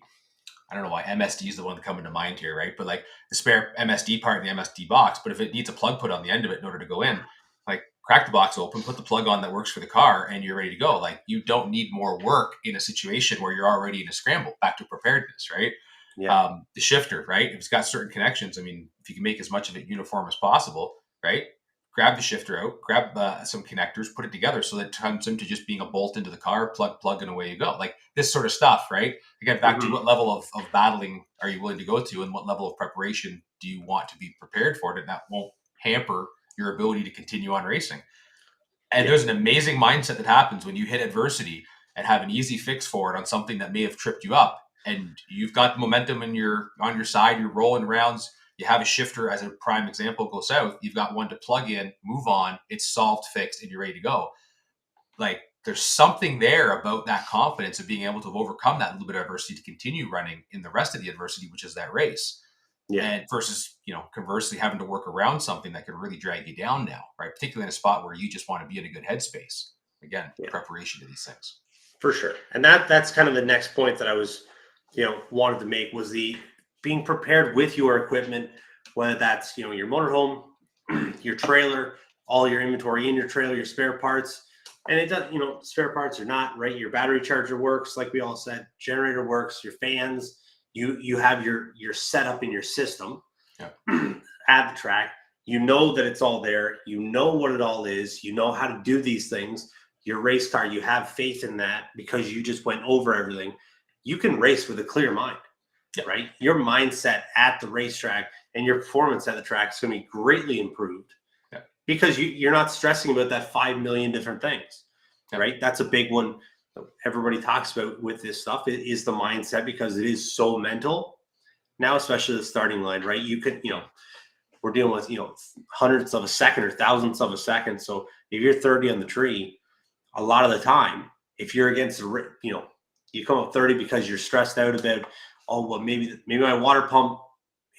I don't know why MSD is the one that coming to mind here, right? But like the spare MSD part in the MSD box. But if it needs a plug put on the end of it in order to go in, like crack the box open, put the plug on that works for the car, and you're ready to go. Like you don't need more work in a situation where you're already in a scramble. Back to preparedness, right? Yeah. The shifter, right? If it's got certain connections, I mean, if you can make as much of it uniform as possible, right? Grab the shifter out, grab some connectors, put it together so that it turns into just being a bolt into the car, plug, and away you go. Like this sort of stuff, right? Again, back to what level of battling are you willing to go to, and what level of preparation do you want to be prepared for it, and that won't hamper your ability to continue on racing. And there's an amazing mindset that happens when you hit adversity and have an easy fix for it on something that may have tripped you up, and you've got the momentum on your side, you're rolling rounds. You have a shifter as a prime example go south. You've got one to plug in, move on. It's solved, fixed, and you're ready to go. Like there's something there about that confidence of being able to overcome that little bit of adversity to continue running in the rest of the adversity, which is that race. Yeah. And versus, conversely having to work around something that could really drag you down now, right? Particularly in a spot where you just want to be in a good headspace. Again, preparation to these things. For sure. And that's kind of the next point that I was, wanted to make, was the being prepared with your equipment, whether that's, your motorhome, your trailer, all your inventory in your trailer, your spare parts, And it does, spare parts are not, right? Your battery charger works, like we all said, generator works, your fans, you have your setup in your system at the track. You know that it's all there. You know what it all is. You know how to do these things. Your race car, you have faith in that because you just went over everything. You can race with a clear mind, right? Your mindset at the racetrack and your performance at the track is going to be greatly improved because you're not stressing about that 5 million different things, right? That's a big one that everybody talks about with this stuff is the mindset because it is so mental now, especially the starting line, right? You could, we're dealing with, hundredths of a second or thousandths of a second. So if you're 30 on the tree, a lot of the time, if you're against, you come up 30 because you're stressed out about, maybe my water pump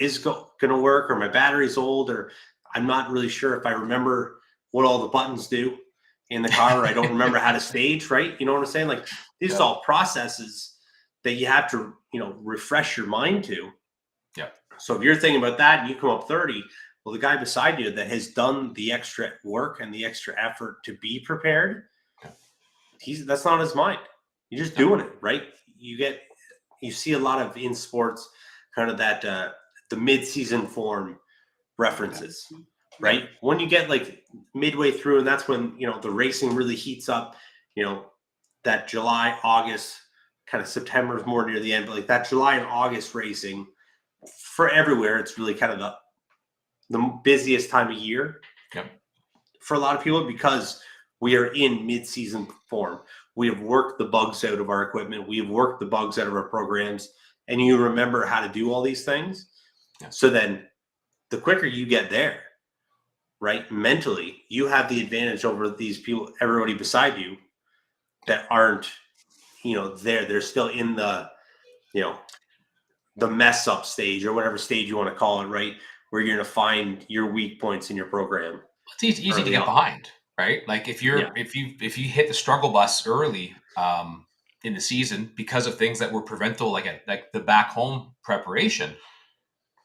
is going to work or my battery's old or I'm not really sure if I remember what all the buttons do in the car or I don't remember how to stage, right? You know what I'm saying? Like these are all processes that you have to, refresh your mind to. Yeah. So if you're thinking about that and you come up 30, well, the guy beside you that has done the extra work and the extra effort to be prepared, that's not his mind. You're just doing it, right? You see a lot of in sports kind of that the mid-season form references, right? When you get like midway through, and that's when the racing really heats up. That July, August, kind of September is more near the end, but like that July and August racing for everywhere, it's really kind of the busiest time of year for a lot of people because we are in mid-season form. We have worked the bugs out of our equipment. We have worked the bugs out of our programs, and you remember how to do all these things. So then the quicker you get there, right, mentally, you have the advantage over these people, everybody beside you that aren't, there. They're still in the, the mess up stage or whatever stage you want to call it, right? Where you're going to find your weak points in your program. It's easy to get behind, right? Like if you hit the struggle bus early in the season because of things that were preventable, like the back home preparation,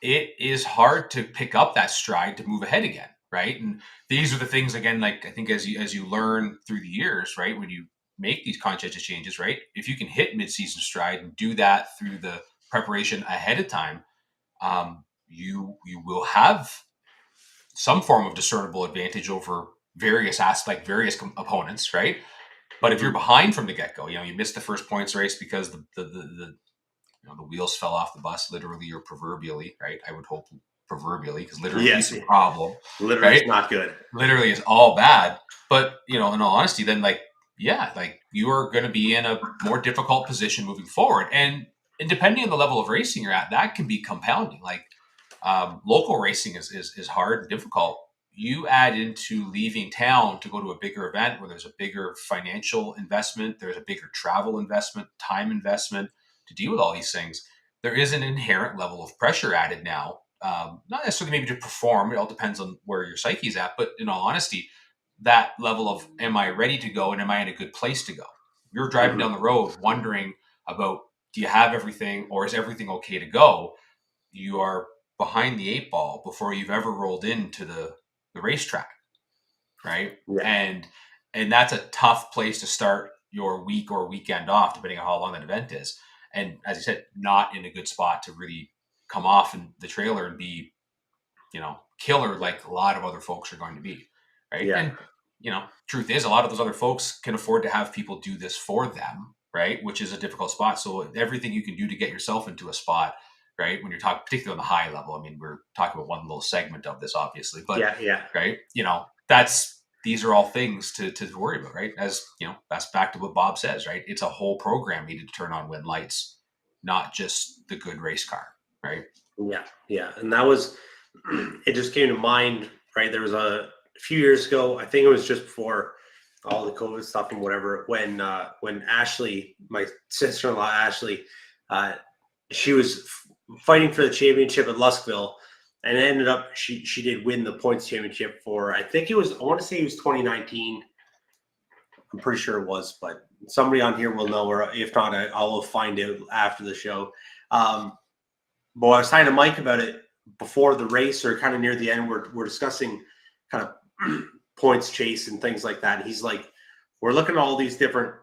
it is hard to pick up that stride to move ahead again, right? And these are the things again, like I think as you learn through the years, right? When you make these conscientious changes, right? If you can hit mid-season stride and do that through the preparation ahead of time, you will have some form of discernible advantage over various opponents, right? But if you're behind from the get-go, you missed the first points race because the wheels fell off the bus, literally or proverbially, right? I would hope proverbially, because literally is a problem. Literally right? is not good. Literally is all bad. But in all honesty, then you are going to be in a more difficult position moving forward. And depending on the level of racing you're at, that can be compounding. Like local racing is hard and difficult. You add into leaving town to go to a bigger event where there's a bigger financial investment, there's a bigger travel investment, time investment to deal with all these things. There is an inherent level of pressure added now. Not necessarily maybe to perform. It all depends on where your psyche's at. But in all honesty, that level of am I ready to go and am I in a good place to go? You're driving down the road wondering about do you have everything or is everything okay to go? You are behind the 8 ball before you've ever rolled into the racetrack, right? Yeah. And that's a tough place to start your week or weekend off, depending on how long that event is. And as I said, not in a good spot to really come off in the trailer and be, killer like a lot of other folks are going to be, right? Yeah. And, truth is a lot of those other folks can afford to have people do this for them, right? Which is a difficult spot. So everything you can do to get yourself into a spot, right? When you're talking, particularly on the high level, I mean, we're talking about one little segment of this, obviously, but right? These are all things to worry about, right? As that's back to what Bob says, right? It's a whole program needed to turn on when lights, not just the good race car, right? Yeah. And that was, it just came to mind, right? There was a few years ago, I think it was just before all the COVID stuff and whatever, when Ashley, my sister-in-law, Ashley, she was fighting for the championship at Luskville, and it ended up she did win the points championship for, I want to say it was 2019. I'm pretty sure it was, but somebody on here will know, or if not, I will find out after the show. But I was talking to Mike about it before the race, or kind of near the end. We're discussing kind of points chase and things like that. And he's like, we're looking at all these different,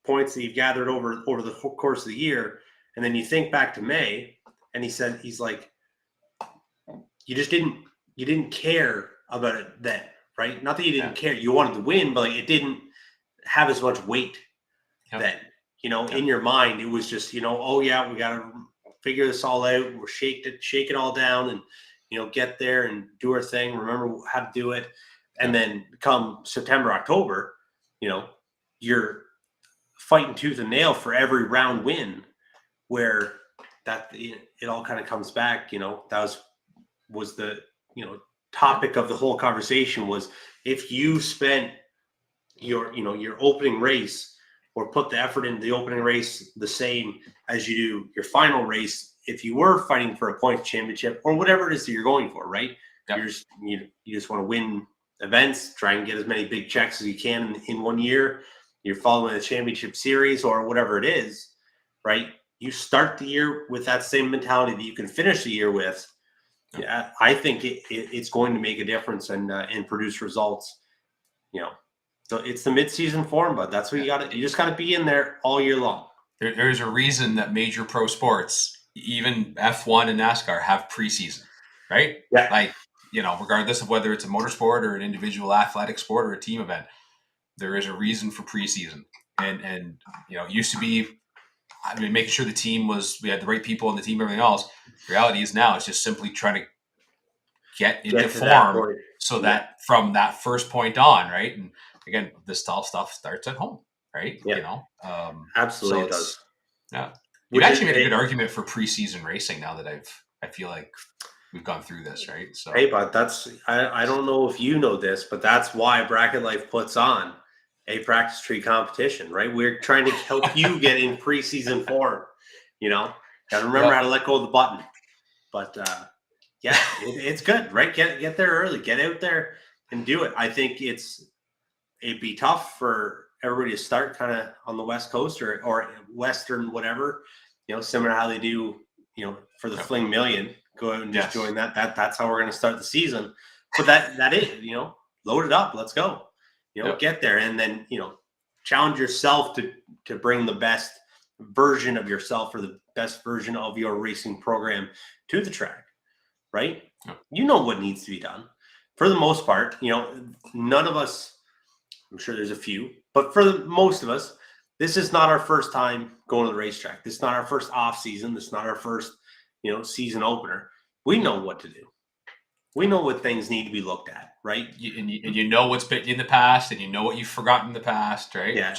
points that you've gathered over the course of the year, and then you think back to May, and he's like, you didn't care about it then, right? Not that you didn't care, you wanted to win, but like it didn't have as much weight then. In your mind, it was just, oh yeah, we got to figure this all out. We're shake it all down, and get there and do our thing. Remember how to do it, and then come September, October, you're fighting tooth and nail for every round win. Where it all kind of comes back. That was the topic of the whole conversation was if you spent your opening race or put the effort into the opening race the same as you do your final race, if you were fighting for a point championship or whatever it is that you're going for, right? Yep. You just want to win events, try and get as many big checks as you can in 1 year. You're following the championship series or whatever it is, right? You start the year with that same mentality that you can finish the year with. Yeah, I think it's going to make a difference and produce results. So it's the mid-season form, but that's what you got to. You just got to be in there all year long. There's a reason that major pro sports, even F1 and NASCAR, have preseason, right? Yeah. Like regardless of whether it's a motorsport or an individual athletic sport or a team event, there is a reason for preseason. And it used to be, making sure the team we had the right people on the team, everything else. The reality is now it's just simply trying to get into form so that from that first point on, right? And again, this all stuff starts at home, right? Yeah. Absolutely, so it does. Yeah. You've actually made a good argument for preseason racing now that I feel like we've gone through this, right? So hey, but I don't know if you know this, but that's why Bracket Life puts on a practice tree competition, right? We're trying to help you get in preseason form. Gotta remember how to let go of the button. But it's good, right? Get there early, get out there and do it. I think it'd be tough for everybody to start kind of on the West Coast or Western, whatever, similar to how they do, for the Fling Million. Go out and just join that. That's how we're going to start the season. But that is, load it up. Let's go. Get there and then, challenge yourself to bring the best version of yourself or the best version of your racing program to the track, right? What needs to be done. For the most part, none of us, I'm sure there's a few, but for most of us, this is not our first time going to the racetrack. This is not our first off season. This is not our first, season opener. We know what to do. We know what things need to be looked at, right? And you know what's been in the past, and you know what you've forgotten in the past, right? Yeah.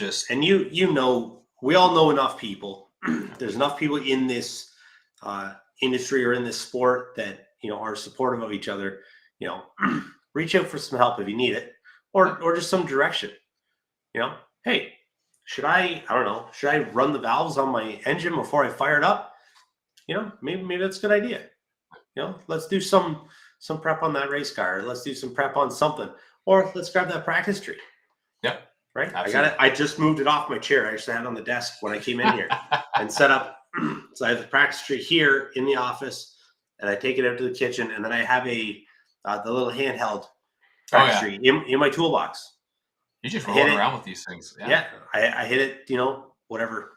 We all know enough people. There's enough people in this industry or in this sport that are supportive of each other. Reach out for some help if you need it, or just some direction. Hey, should I run the valves on my engine before I fire it up? Maybe that's a good idea. Let's do some prep on that race car. Or let's do some prep on something, or let's grab that practice tree. Yep. Right. Absolutely. I got it. I just moved it off my chair. I just had it on the desk when I came in here and set up. So I have the practice tree here in the office, and I take it out to the kitchen, and then I have the little handheld practice tree in my toolbox. You just rolling around with these things. Yeah. I hit it. Whatever.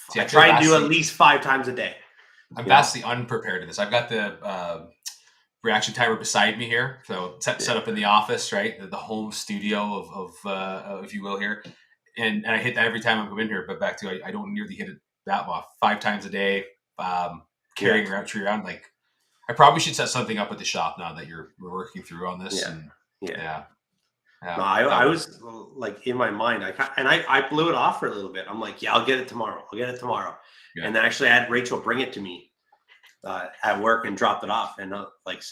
See, I try and do at least 5 times a day. I'm vastly unprepared in this. I've got the reaction timer beside me here, so set up in the office, right? The home studio of if you will here, and I hit that every time I come in here. But back to I don't nearly hit it that much 5 times a day. Carrying around tree around, like I probably should set something up at the shop now that we're working through on this. No, I was like in my mind, I blew it off for a little bit. I'm like, I'll get it tomorrow. Yeah. And then actually I had Rachel bring it to me at work and dropped it off. And it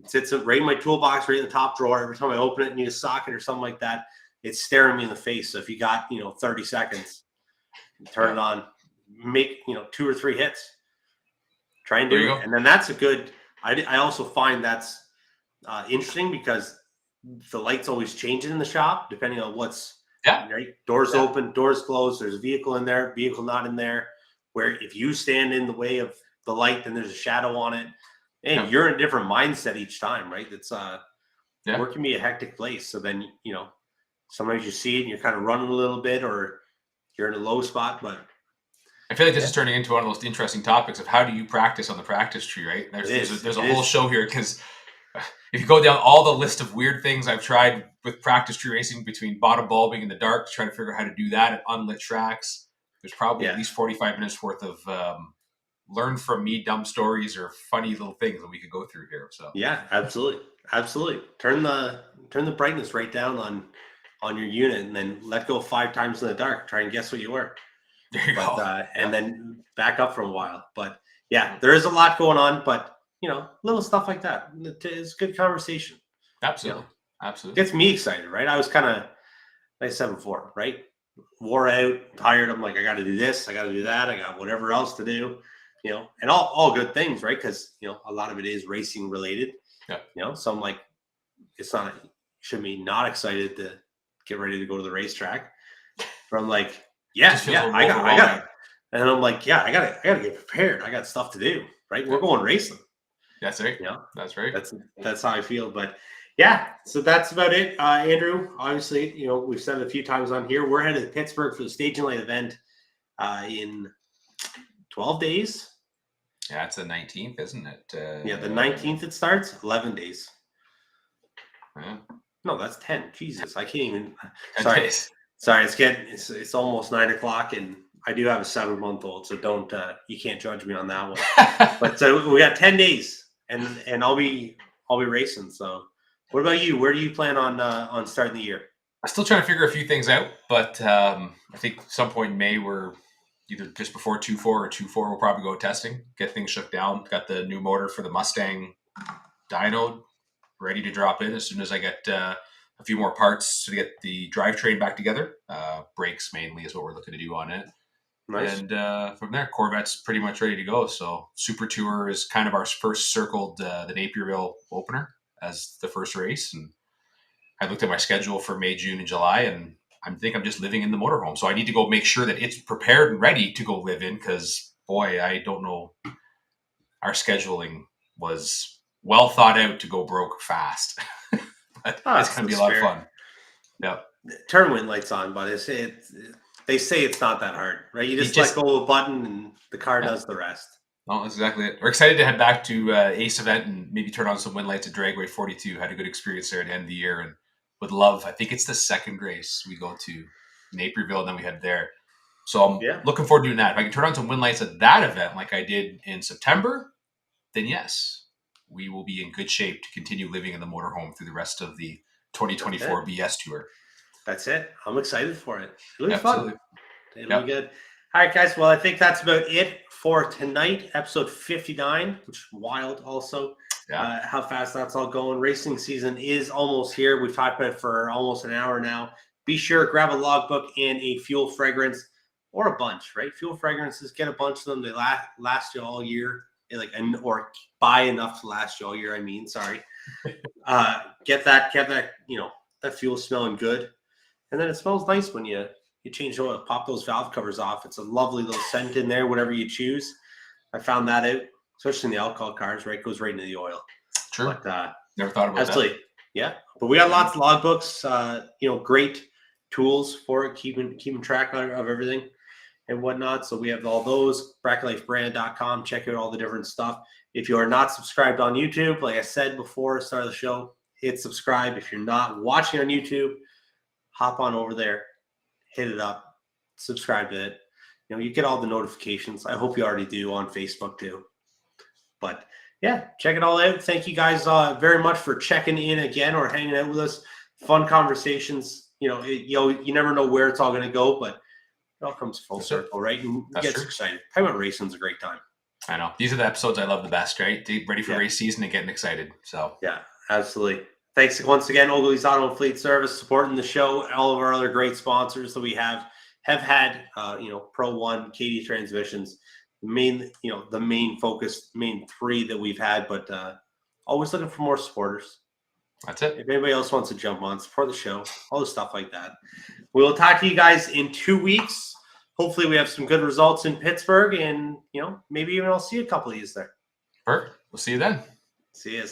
sits right in my toolbox, right in the top drawer. Every time I open it, need a socket or something like that, it's staring me in the face. So if you got 30 seconds, turn it on, make 2 or 3 hits, try and do it. And then that's a good. I also find that's interesting because the light's always changing in the shop depending on what's right. Doors open, doors closed. There's a vehicle in there, vehicle not in there. Where if you stand in the way of the light, then there's a shadow on it, and you're in a different mindset each time, right? It's work can be a hectic place. So then sometimes you see it and you're kind of running a little bit, or you're in a low spot. But I feel like this is turning into one of those interesting topics of how do you practice on the practice tree, right? There's a whole show here, because if you go down all the list of weird things I've tried with practice tree racing, between bottom bulbing in the dark to try to figure out how to do that at unlit tracks, there's probably at least 45 minutes worth of learn from me dumb stories or funny little things that we could go through here. So yeah, absolutely. Turn the brightness right down on your unit, and then let go 5 times in the dark. Try and guess what you were. there you go. And then back up for a while. But yeah, there is a lot going on, but little stuff like that. It's good conversation. Absolutely. Absolutely. Gets me excited, right? I was kind of, like I said before, right? Wore out, tired. I'm like, I got to do this, I got to do that, I got whatever else to do, and all good things, right? Because a lot of it is racing related. Yeah. So I'm like, should be not excited to get ready to go to the racetrack. But I'm like, I got, and I'm like, I gotta get prepared. I got stuff to do, right? We're going racing. That's right. That's right. That's how I feel. But yeah, so that's about it. Andrew, obviously, we've said it a few times on here. We're headed to Pittsburgh for the Stage and Light event in 12 days. Yeah, it's the 19th, isn't it? The 19th it starts. 11 days. Yeah. No, that's 10. Jesus, I can't even. 10 Sorry. days. Sorry, it's almost 9:00, and I do have a 7-month-old, so don't you can't judge me on that one. But so we got 10 days, and I'll be racing. So, what about you? Where do you plan on starting the year? I'm still trying to figure a few things out, but I think some point in May we're either just before 2.4 or 2.4. We'll probably go testing, get things shook down. Got the new motor for the Mustang dyno ready to drop in as soon as I get a few more parts to get the drivetrain back together. Brakes mainly is what we're looking to do on it. Nice. And from there, Corvette's pretty much ready to go. So Super Tour is kind of our first circled the Naperville opener as the first race. And I looked at my schedule for May, June, and July, and I think I'm just living in the motorhome. So I need to go make sure that it's prepared and ready to go live in, because, boy, I don't know. Our scheduling was well thought out to go broke fast. But it's going to be a lot of fun. Yeah. Turn wind lights on, but they say it's not that hard, right? You just let go of a button and the car does the rest. Oh, that's exactly it. We're excited to head back to Ace event and maybe turn on some wind lights at Dragway 42. Had a good experience there at the end of the year, and would love, I think it's the second race we go to Naperville, and then we head there. So I'm looking forward to doing that. If I can turn on some wind lights at that event like I did in September, then yes, we will be in good shape to continue living in the motorhome through the rest of the 2024 BS Tour. That's it. I'm excited for it. It'll be fun. It'll be good. All right, guys. Well, I think that's about it for tonight, episode 59, which is wild also. How fast that's all going. Racing season is almost here. We've talked about it for almost an hour now. Be sure, grab a logbook and a fuel fragrance, or a bunch, right? Fuel fragrances, get a bunch of them. They last you all year. Or buy enough to last you all year. Get that, that fuel smelling good. And then it smells nice when you change the oil, pop those valve covers off. It's a lovely little scent in there, whatever you choose. I found that out, especially in the alcohol cars, right? It goes right into the oil. True. But, never thought about that. Yeah. But we got lots of logbooks, great tools for it, keeping track of everything and whatnot. So we have all those, bracketlifebrand.com. Check out all the different stuff. If you are not subscribed on YouTube, like I said before, start of the show, hit subscribe. If you're not watching on YouTube, hop on over there, hit it up, subscribe to it. You get all the notifications. I hope you already do on Facebook too. But yeah, check it all out. Thank you guys very much for checking in again or hanging out with us. Fun conversations. You never know where it's all going to go, but it all comes full circle, right? And you get excited. Talking about racing's a great time. I know. These are the episodes I love the best, right? Ready for race season and getting excited. So yeah, absolutely. Thanks once again, Ogilvy's Auto and Fleet Service, supporting the show. All of our other great sponsors that we have had, Pro One, KD Transmissions, the main focus, main three that we've had, but always looking for more supporters. That's it. If anybody else wants to jump on, support the show, all the stuff like that. We will talk to you guys in 2 weeks. Hopefully we have some good results in Pittsburgh, and, maybe even I'll see a couple of you there. Perfect. We'll see you then. See you.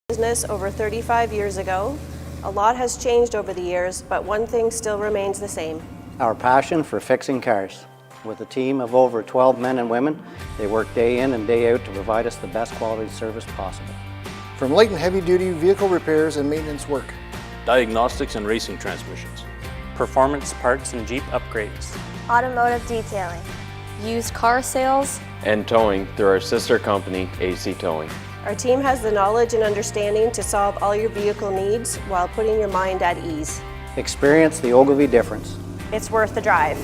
Business over 35 years ago. A lot has changed over the years, but one thing still remains the same. Our passion for fixing cars. With a team of over 12 men and women, they work day in and day out to provide us the best quality service possible. From light and heavy duty vehicle repairs and maintenance work. Diagnostics and racing transmissions. Performance parts and Jeep upgrades. automotive detailing, used car sales, and towing through our sister company, AC Towing. Our team has the knowledge and understanding to solve all your vehicle needs while putting your mind at ease. Experience the Ogilvy difference. It's worth the drive.